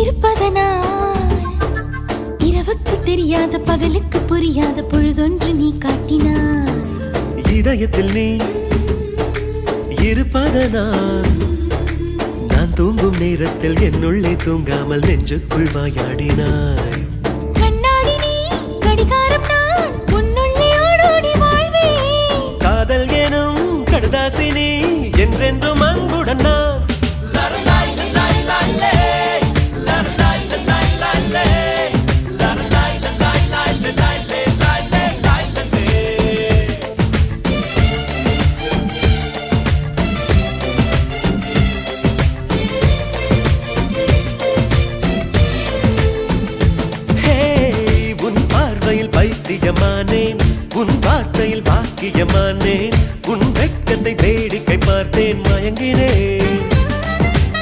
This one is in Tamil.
இருப்பதனால் இரவுக்கு தெரியாத பகலுக்கு புரியாத பொழுதொன்று நீ காட்டினாய். இதயத்தில் நீ இருப்பதனால் நான் தூங்கும் நேரத்தில் என்னுள்ளே தூங்காமல் நெஞ்சுக்குள் வாயாடினாய். கண்ணாடி நீ கடிகாரம் நான் உன்னுள்ளே ஓடோடி வாழ்வேன். காதல் எனும் கடுதாசி நீ என்றென்றும் அன்புடன் நான். பைத்தியமானேன் உன் வார்த்தையில் வாக்கியமானேன். உன் வெட்கத்தை வேடிக்கை பார்த்தேன் மயங்கினேன்.